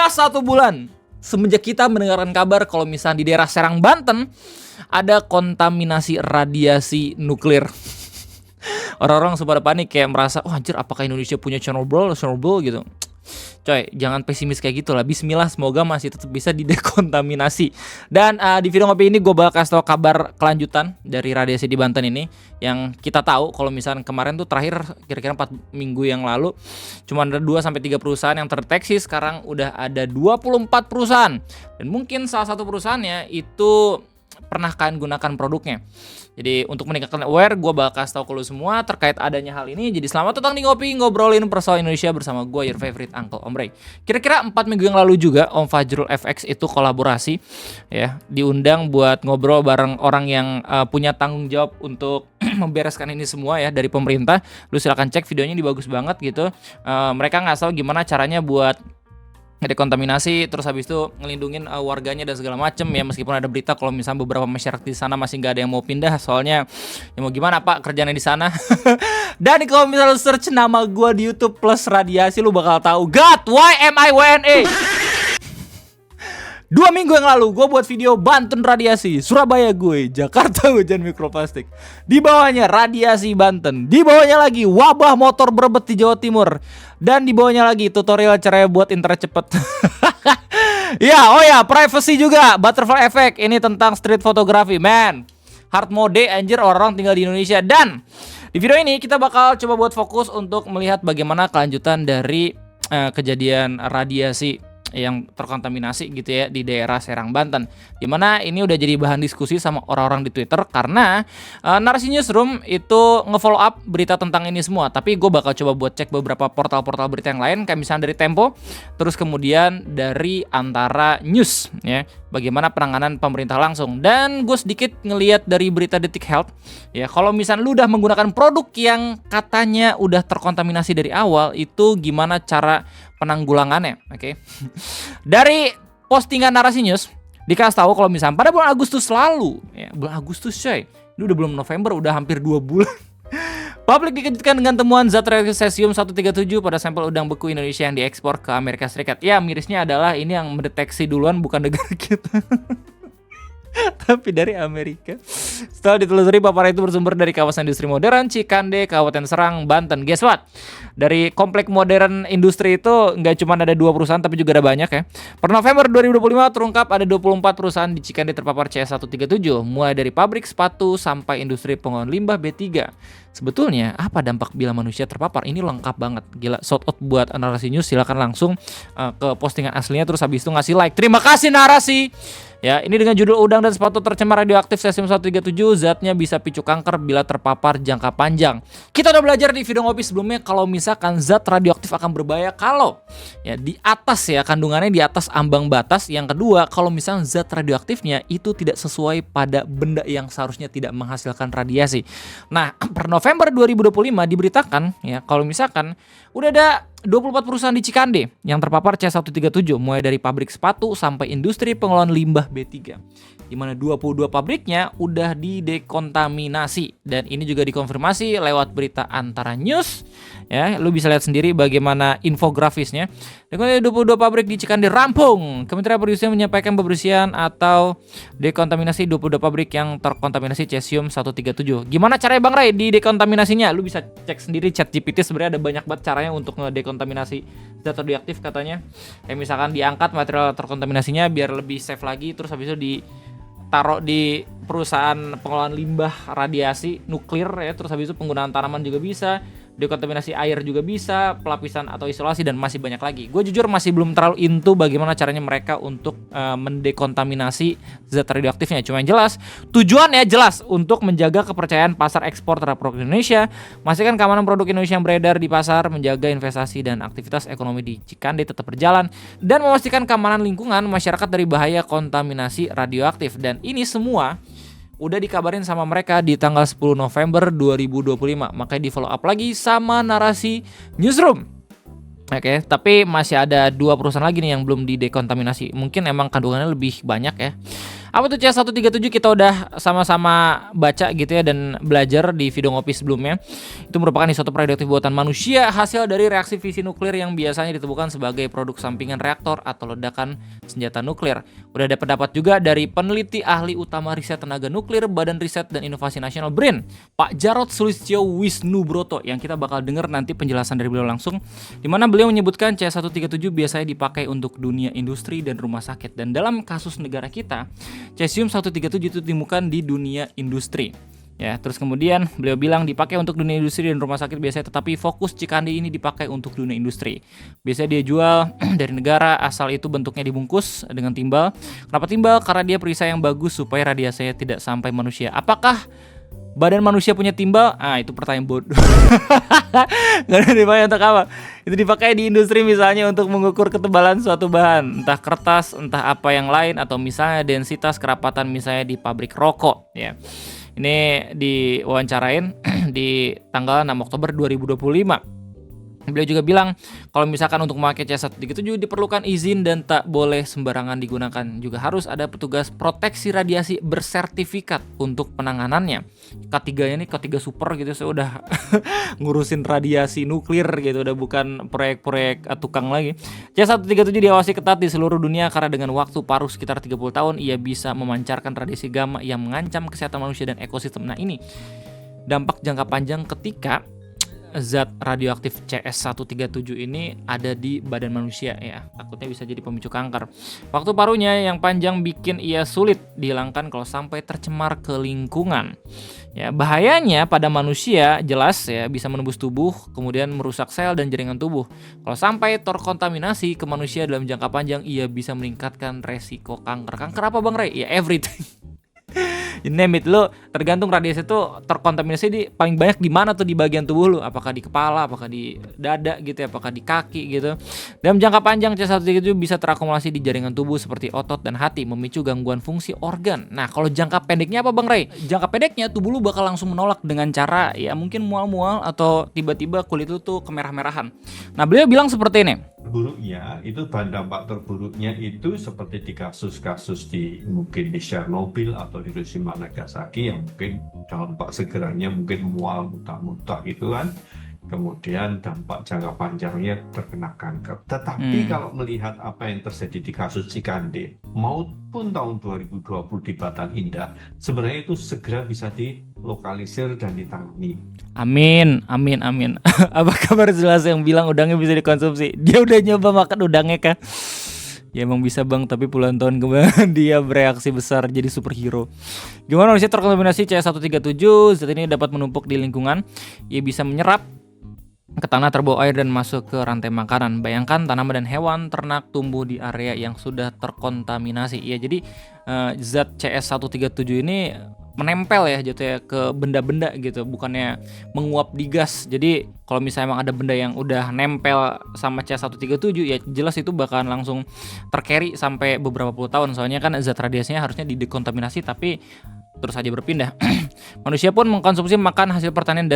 Sudah 1 bulan semenjak kita mendengarkan kabar kalau misalnya di daerah Serang, Banten ada kontaminasi radiasi nuklir. Orang-orang pada panik kayak merasa, oh anjir apakah Indonesia punya Chernobyl gitu. Coy, jangan pesimis kayak gitu lah. Bismillah, semoga masih tetap bisa didekontaminasi. Dan di video ngopi ini gue bakal kasih tau kabar kelanjutan dari radiasi di Banten ini. Yang kita tahu kalau misalnya kemarin tuh terakhir kira-kira 4 minggu yang lalu cuma ada 2-3 perusahaan yang terdeteksi. Sekarang udah ada 24 perusahaan. Dan mungkin salah satu perusahaannya itu pernah kalian gunakan produknya. Jadi untuk meningkatkan aware, gue bakal kasih tau ke lu semua terkait adanya hal ini. Jadi selamat datang di Ngopi, ngobrolin persoalan Indonesia bersama gue, your favorite Uncle Om Ray. Kira-kira 4 minggu yang lalu juga Om Fajrul FX itu kolaborasi ya, diundang buat ngobrol bareng orang yang punya tanggung jawab untuk membereskan ini semua ya dari pemerintah. Lu silakan cek videonya, ini bagus banget gitu. Mereka nggak tahu gimana caranya buat dekontaminasi, terus habis itu ngelindungin warganya dan segala macem ya, meskipun ada berita kalau misalnya beberapa masyarakat di sana masih nggak ada yang mau pindah, soalnya ya mau gimana Pak kerjanya di sana. Dan kalau misalnya lu search nama gue di YouTube plus radiasi, lu bakal tahu God YMIWNA. 2 minggu yang lalu gue buat video Banten radiasi, Surabaya gue, Jakarta hujan mikroplastik. Di bawahnya radiasi Banten. Di bawahnya lagi wabah motor berebet di Jawa Timur. Dan di bawahnya lagi tutorial cara buat internet cepet. Ya, oh ya, privacy juga, butterfly effect. Ini tentang street photography, man. Hard mode anjir, orang tinggal di Indonesia. Dan di video ini kita bakal coba buat fokus untuk melihat bagaimana kelanjutan dari kejadian radiasi yang terkontaminasi gitu ya di daerah Serang, Banten. Dimana ini udah jadi bahan diskusi sama orang-orang di Twitter karena Narasi Newsroom itu nge-follow up berita tentang ini semua. Tapi gue bakal coba buat cek beberapa portal-portal berita yang lain, kayak misalnya dari Tempo, terus kemudian dari Antara News ya, bagaimana penanganan pemerintah langsung. Dan gue sedikit ngelihat dari berita Detik Health ya, kalau misalnya lu udah menggunakan produk yang katanya udah terkontaminasi dari awal, itu gimana cara penanggulangannya, oke? Dari postingan Narasi News dikasih tahu kalau misalnya pada bulan Agustus lalu, ya, bulan Agustus coy, ini udah belum November, udah hampir 2 bulan. Publik dikejutkan dengan temuan zat radioaktif cesium 137 pada sampel udang beku Indonesia yang diekspor ke Amerika Serikat. Ya, mirisnya adalah ini yang mendeteksi duluan bukan negara kita. Tapi dari Amerika. Setelah ditelusuri, paparan itu bersumber dari kawasan industri modern Cikande, Kabupaten Serang, Banten. Guess what? Dari komplek modern industri itu nggak cuma ada 2 perusahaan, tapi juga ada banyak ya. Per November 2025 terungkap ada 24 perusahaan di Cikande terpapar CS137, mulai dari pabrik sepatu sampai industri pengolahan limbah B3. Sebetulnya apa dampak bila manusia terpapar? Ini lengkap banget. Gila, shout out buat Narasi News. Silakan langsung ke postingan aslinya, terus habis itu ngasih like. Terima kasih Narasi. Ya, ini dengan judul udang dan sepatu tercemar radioaktif cesium 137, zatnya bisa picu kanker bila terpapar jangka panjang. Kita udah belajar di video ngopi sebelumnya kalau misalkan zat radioaktif akan berbahaya kalau ya di atas ya, kandungannya di atas ambang batas. Yang kedua, kalau misalkan zat radioaktifnya itu tidak sesuai pada benda yang seharusnya tidak menghasilkan radiasi. Nah, per November 2025 diberitakan ya kalau misalkan udah ada 24 perusahaan di Cikande yang terpapar CS137, mulai dari pabrik sepatu sampai industri pengolahan limbah B3. Di mana 22 pabriknya udah didekontaminasi, dan ini juga dikonfirmasi lewat berita Antara News. Ya, lu bisa lihat sendiri bagaimana infografisnya. Dengan 22 pabrik di Cikande rampung, Kementerian Perindustrian menyampaikan pembersihan atau dekontaminasi 22 pabrik yang terkontaminasi cesium 137. Gimana caranya Bang Ray di dekontaminasinya? Lu bisa cek sendiri ChatGPT, sebenarnya ada banyak banget caranya untuk ngedekontaminasi zat radioaktif katanya. Kayak misalkan diangkat material terkontaminasinya biar lebih safe lagi, terus habis itu ditaruh di perusahaan pengolahan limbah radiasi nuklir ya, terus habis itu penggunaan tanaman juga bisa, dekontaminasi air juga bisa, pelapisan atau isolasi, dan masih banyak lagi. Gue jujur masih belum terlalu into bagaimana caranya mereka untuk mendekontaminasi zat radioaktifnya. Cuma yang jelas, tujuannya jelas untuk menjaga kepercayaan pasar ekspor terhadap produk Indonesia, memastikan keamanan produk Indonesia yang beredar di pasar, menjaga investasi dan aktivitas ekonomi di Cikande tetap berjalan, dan memastikan keamanan lingkungan masyarakat dari bahaya kontaminasi radioaktif. Dan ini semua udah dikabarin sama mereka di tanggal 10 November 2025. Makanya di follow up lagi sama Narasi Newsroom. Oke, tapi masih ada 2 perusahaan lagi nih yang belum didekontaminasi. Mungkin emang kandungannya lebih banyak ya. Apa tuh CS137 kita udah sama-sama baca gitu ya dan belajar di video ngopi sebelumnya. Itu merupakan isotop radioaktif buatan manusia hasil dari reaksi fisi nuklir yang biasanya ditemukan sebagai produk sampingan reaktor atau ledakan senjata nuklir. Udah ada pendapat juga dari peneliti ahli utama riset tenaga nuklir Badan Riset dan Inovasi Nasional BRIN, Pak Jarod Sulistyo Wisnubroto, yang kita bakal dengar nanti penjelasan dari beliau langsung, di mana beliau menyebutkan CS137 biasanya dipakai untuk dunia industri dan rumah sakit, dan dalam kasus negara kita, cesium 137 itu ditemukan di dunia industri. Ya, terus kemudian beliau bilang dipakai untuk dunia industri dan rumah sakit biasanya, tetapi fokus Cikandi ini dipakai untuk dunia industri. Biasanya dia jual dari negara asal itu bentuknya dibungkus dengan timbal. Kenapa timbal? Karena dia perisai yang bagus supaya radiasinya tidak sampai manusia. Apakah badan manusia punya timbal? Itu pertanyaan bodoh. Gak ada dipakai untuk apa? Itu dipakai di industri misalnya untuk mengukur ketebalan suatu bahan, entah kertas, entah apa yang lain, atau misalnya densitas kerapatan misalnya di pabrik rokok. Ya, ini diwawancarain di tanggal 6 Oktober 2025. Beliau juga bilang kalau misalkan untuk memakai CS137 diperlukan izin dan tak boleh sembarangan digunakan. Juga harus ada petugas proteksi radiasi bersertifikat untuk penanganannya. K3-nya nih K3 super gitu, saya udah ngurusin radiasi nuklir gitu, udah bukan proyek-proyek tukang lagi. CS137 diawasi ketat di seluruh dunia karena dengan waktu paruh sekitar 30 tahun ia bisa memancarkan radiasi gamma yang mengancam kesehatan manusia dan ekosistem. Nah, ini dampak jangka panjang ketika zat radioaktif CS137 ini ada di badan manusia ya, takutnya bisa jadi pemicu kanker. Waktu paruhnya yang panjang bikin ia sulit dihilangkan kalau sampai tercemar ke lingkungan. Ya, bahayanya pada manusia jelas ya, bisa menembus tubuh, kemudian merusak sel dan jaringan tubuh. Kalau sampai terkontaminasi ke manusia dalam jangka panjang, ia bisa meningkatkan resiko kanker. Kanker apa Bang Ray? Ya everything. You name it, lo tergantung radiasi itu terkontaminasi di paling banyak di mana tuh di bagian tubuh lo, apakah di kepala, apakah di dada gitu ya, apakah di kaki gitu. Dalam jangka panjang CS137 bisa terakumulasi di jaringan tubuh seperti otot dan hati, memicu gangguan fungsi organ. Nah, kalau jangka pendeknya apa Bang Ray? Jangka pendeknya tubuh lu bakal langsung menolak dengan cara ya mungkin mual-mual atau tiba-tiba kulit lu tuh kemerah-merahan. Nah, beliau bilang seperti ini. Buruknya itu dampak terburuknya itu seperti di kasus-kasus mungkin di Chernobyl atau di Hiroshima Nagasaki yang mungkin dampak segeranya mungkin mual, muntah-muntah gitu kan. Kemudian dampak jangka panjangnya terkena kanker. Tetapi kalau melihat apa yang terjadi di kasus Cikande maupun tahun 2020 di Batan Indah, sebenarnya itu segera bisa dilokalisir dan ditangani. Amin. Apa kabar jelas yang bilang udangnya bisa dikonsumsi? Dia udah nyoba makan udangnya kah? Ya emang bisa Bang, tapi puluhan tahun kemudian dia bereaksi besar jadi superhero. Gimana manusia terkontaminasi CS137? Zat ini dapat menumpuk di lingkungan. Ia bisa menyerap ke tanah, terbawa air dan masuk ke rantai makanan. Bayangkan tanaman dan hewan ternak tumbuh di area yang sudah terkontaminasi. Iya, jadi zat CS137 ini menempel ya jatuhnya ke benda-benda gitu, bukannya menguap di gas. Jadi kalau misalnya emang ada benda yang udah nempel sama CS137 ya jelas itu bakalan langsung tercarry sampai beberapa puluh tahun. Soalnya kan zat radiasinya harusnya didekontaminasi tapi terus saja berpindah. Manusia pun mengkonsumsi makan hasil pertanian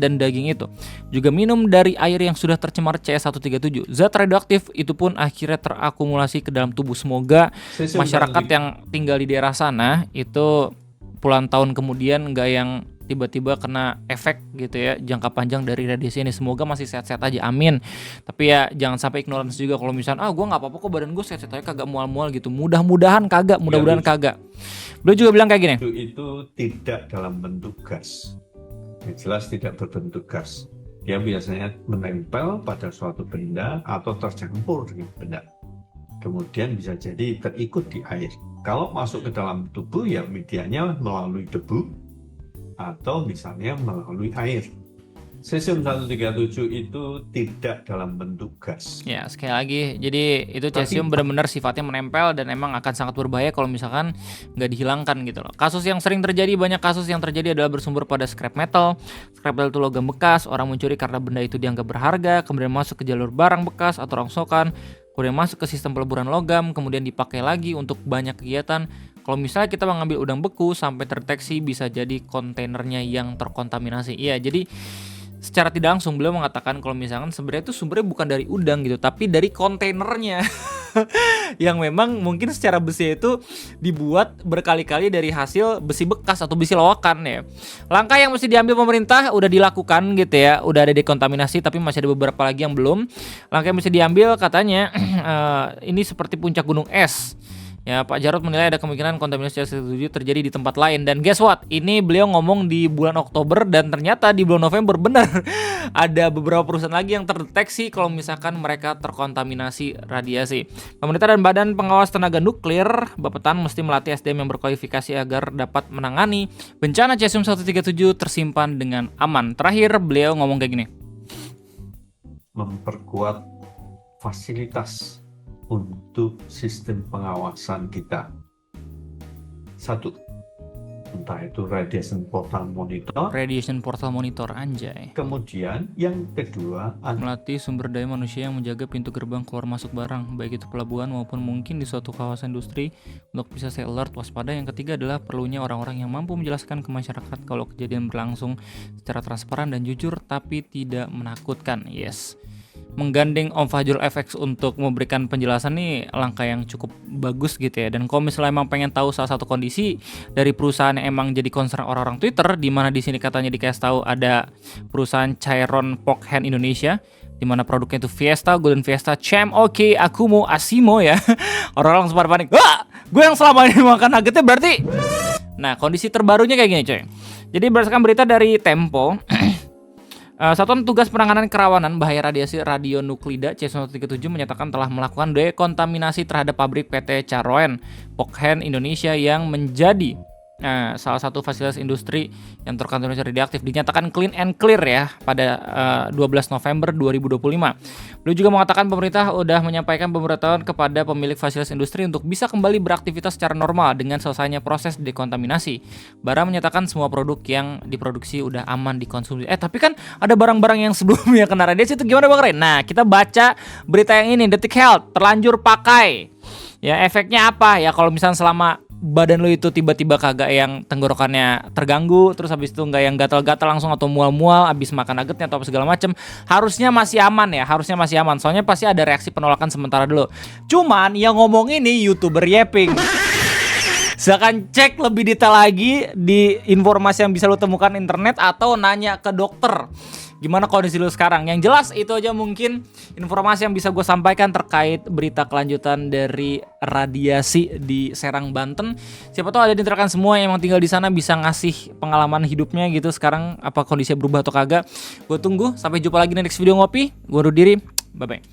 dan daging itu. Juga minum dari air yang sudah tercemar CS137. Zat radioaktif itu pun akhirnya terakumulasi ke dalam tubuh. Semoga masyarakat yang tinggal di daerah sana itu puluhan tahun kemudian nggak yang tiba-tiba kena efek gitu ya jangka panjang dari radiasi ini. Semoga masih sehat-sehat aja, amin. Tapi ya jangan sampai ignorance juga kalau misalnya gue nggak apa-apa kok, badan gue sehat-sehat aja, kagak mual-mual gitu. Mudah-mudahan kagak. Beliau juga bilang kayak gini, itu tidak dalam bentuk gas, yang jelas tidak berbentuk gas. Dia biasanya menempel pada suatu benda atau tercampur dengan benda, kemudian bisa jadi terikut di air. Kalau masuk ke dalam tubuh ya medianya melalui debu atau misalnya melalui air. Cesium-137 itu tidak dalam bentuk gas. Ya, sekali lagi, jadi itu cesium benar-benar sifatnya menempel dan emang akan sangat berbahaya kalau misalkan nggak dihilangkan gitu loh. Banyak kasus yang terjadi adalah bersumber pada scrap metal. Scrap metal itu logam bekas, orang mencuri karena benda itu dianggap berharga, kemudian masuk ke jalur barang bekas atau rongsokan, kemudian masuk ke sistem peleburan logam, kemudian dipakai lagi untuk banyak kegiatan. Kalau misalnya kita mengambil udang beku sampai terdeteksi bisa jadi kontainernya yang terkontaminasi. Iya, jadi secara tidak langsung beliau mengatakan kalau misalkan sebenarnya itu sumbernya bukan dari udang gitu, tapi dari kontainernya. yang memang mungkin secara besi itu dibuat berkali-kali dari hasil besi bekas atau besi loakan ya. Langkah yang mesti diambil pemerintah udah dilakukan gitu ya, udah ada dekontaminasi tapi masih ada beberapa lagi yang belum. Langkah yang mesti diambil katanya ini seperti puncak gunung es. Ya, Pak Jarod menilai ada kemungkinan kontaminasi C7 terjadi di tempat lain. Dan guess what? Ini beliau ngomong di bulan Oktober dan ternyata di bulan November benar ada beberapa perusahaan lagi yang terdeteksi kalau misalkan mereka terkontaminasi radiasi. Pemerintah dan Badan Pengawas Tenaga Nuklir Bappetan mesti melatih SDM yang berkualifikasi agar dapat menangani bencana cesium 137 tersimpan dengan aman. Terakhir beliau ngomong kayak gini. Memperkuat fasilitas untuk sistem pengawasan kita. Satu, entah itu radiation portal monitor, anjay. Kemudian yang kedua, melatih sumber daya manusia yang menjaga pintu gerbang keluar masuk barang, baik itu pelabuhan maupun mungkin di suatu kawasan industri untuk bisa stay alert, waspada. Yang ketiga adalah perlunya orang-orang yang mampu menjelaskan ke masyarakat kalau kejadian berlangsung secara transparan dan jujur tapi tidak menakutkan. Yes. Menggandeng Om Fajrul FX untuk memberikan penjelasan nih langkah yang cukup bagus gitu ya. Dan kalau misalnya emang pengen tahu salah satu kondisi dari perusahaan yang emang jadi concern orang-orang Twitter, di mana di sini katanya dikasih tahu ada perusahaan cairan Pokhen Indonesia, di mana produknya itu Fiesta, Golden Fiesta, Champ, Oke, Akumo, Asimo ya. Orang-orang langsung pada panik. Wah, gue yang selama ini makan nuggetnya berarti. Nah, kondisi terbarunya kayak gini coy. Jadi berdasarkan berita dari Tempo, Satuan Tugas Penanganan Kerawanan Bahaya Radiasi Radionuklida C137 menyatakan telah melakukan dekontaminasi terhadap pabrik PT Caroen Pokhen Indonesia yang menjadi salah satu fasilitas industri yang terkontaminasi radioaktif. Dinyatakan clean and clear ya pada 12 November 2025. Beliau juga mengatakan pemerintah sudah menyampaikan pemberitahuan kepada pemilik fasilitas industri untuk bisa kembali beraktivitas secara normal dengan selesainya proses dekontaminasi. Bara menyatakan semua produk yang diproduksi udah aman dikonsumsi. Tapi kan ada barang-barang yang sebelumnya kena radiasi itu gimana Bang Ren? Nah, kita baca berita yang ini, Detik Health, terlanjur pakai. Ya, efeknya apa? Ya kalau misalnya selama badan lu itu tiba-tiba kagak yang tenggorokannya terganggu, terus habis itu nggak yang gatal-gatal langsung atau mual-mual habis makan nuggetnya atau apa segala macem, harusnya masih aman ya, harusnya masih aman. Soalnya pasti ada reaksi penolakan sementara dulu. Cuman yang ngomong ini YouTuber Yeping. Silakan cek lebih detail lagi di informasi yang bisa lu temukan internet atau nanya ke dokter. Gimana kondisi lu sekarang? Yang jelas itu aja mungkin informasi yang bisa gue sampaikan terkait berita kelanjutan dari radiasi di Serang, Banten. Siapa tahu ada di rekan semua yang emang tinggal di sana bisa ngasih pengalaman hidupnya gitu sekarang, apa kondisinya berubah atau kagak. Gue tunggu. Sampai jumpa lagi di next video ngopi. Gue undur diri. Bye bye.